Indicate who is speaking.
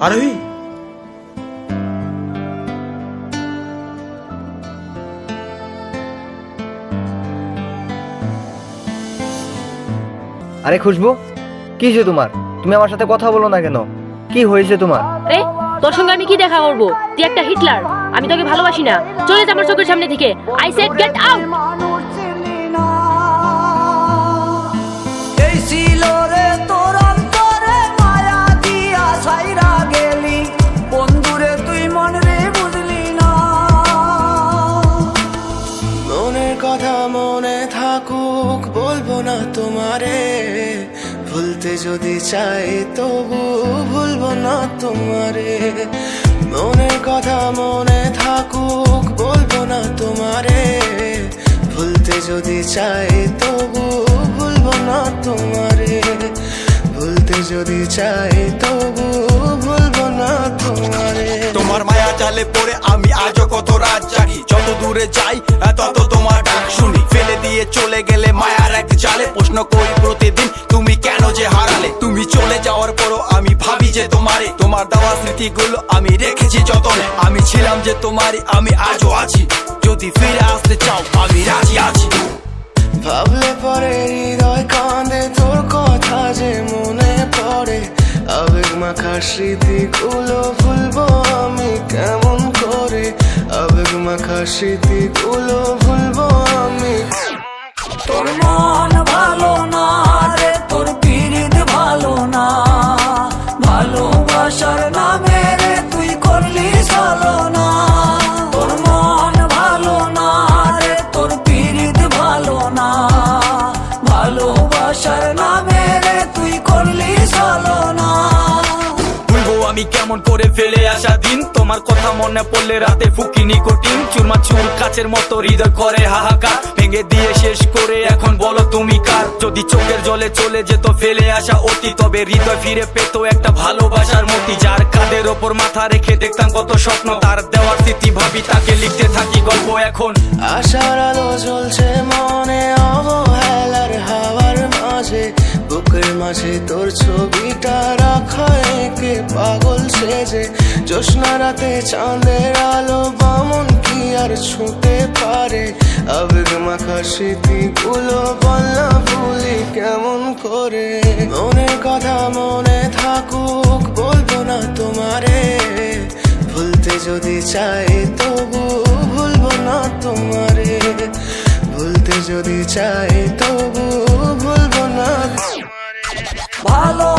Speaker 1: আরোহী,
Speaker 2: আরে খুশবু, কি হয়েছে তোমার? তুমি আমার সাথে কথা বলো না কেন? কি হয়েছে তোমার?
Speaker 3: রে, তোর সঙ্গে আমি কি দেখা করবো? তুই একটা হিটলার। আমি তোকে ভালোবাসি না। চলে যা আমার চোখের সামনে থেকে। I said get out.
Speaker 4: এই ছিল রে তোর অন্তরে মায়া দিয়া ছাইরা গেলি, বন্ধুরে তুই মন রে বুঝলি না।
Speaker 5: মনের কথা মনে থাকুক, বলবো না তোমারে। ভুলতে যদি চাই তবু ভুলবো না তোমারে। মনের কথা মনে থাকুক, বলবো না তোমারে। ভুলতে যদি চাই তবু ভুলবো না তোমারে। ভুলতে যদি চাই তবু ভুলবো না তোমারে।
Speaker 1: তোমার মায়া জালে পড়ে আমি আজও কত রাত জাগি। যত দূরে যাই তত তোমার ডাক শুনি। ফেলে দিয়ে চলে গেলে মায়ার এক জালে। প্রশ্ন করি প্রতিদিন তুমি কেন যে হারালে। তুমি চলে যাওয়ার পরও আমি ভাবি যে তোমারে। তোমার দেওয়া স্মৃতিগুলো আমি রেখেছি যতনে। আমি ছিলাম যে তোমারই, আমি আজও আছি। যদি ফিরে আসতে চাও আমি রাজি আছি।
Speaker 5: ভাবলে পরে হৃদয় কাঁদে, তোর কথা যে মনে পড়ে। আবেগ মাখা স্মৃতিগুলো ভুলবো আমি কেমন করে। আবেগ মাখা স্মৃতিগুলো ভুলবো আমি।
Speaker 4: তোর মন ভালো না রে, তোর পিরিত ভালো না। ভালোবাসার নামে রে তুই করলি ছলনা। তোর মন ভালো না রে, তোর পিরিত ভালো না। ভালোবাসার নামে রে তুই করলি ছলনা।
Speaker 1: ভুলবো আমি কেমন করে ফেলে আসা দিন। তোমার কথা মনে পড়লে রাতে ফুকি নিকোটিন। চুরমা চুর কাচের মতো হৃদয় করে হাহাকার। ভেঙে দিয়ে শেষ করে এখন বলো তুমি কার। যদি চোখের জলে চলে যেত ফেলে আসা অতি, তবে হৃদয় ফিরে পেত একটা ভালোবাসার মতি। যার কাঁধের ওপর মাথা রেখে দেখতাম কত স্বপ্ন, তার দেওয়ার স্মৃতি ভাবি তাকে লিখতে থাকি গল্প এখন।
Speaker 5: আশার আলো জ্বলছে মনে অবহেলার হাওয়ার মাঝে। বুকের মাঝে তোর ছবিটা রাখা একে পাগল সেজে। জ্যোৎস্না রাতে চাঁদের আলো বামন কি আর ছুঁতে পারে। আবেগ মাখা স্মৃতিগুলো বলনা ভুলি কেমন করে। মনের কথা মনে থাকুক, বলবো না তোমারে। ভুলতে যদি চাই তবু ভুলবো না তোমারে। ভুলতে যদি চাই তবু ভুলবো না তোমারে।
Speaker 4: ভালো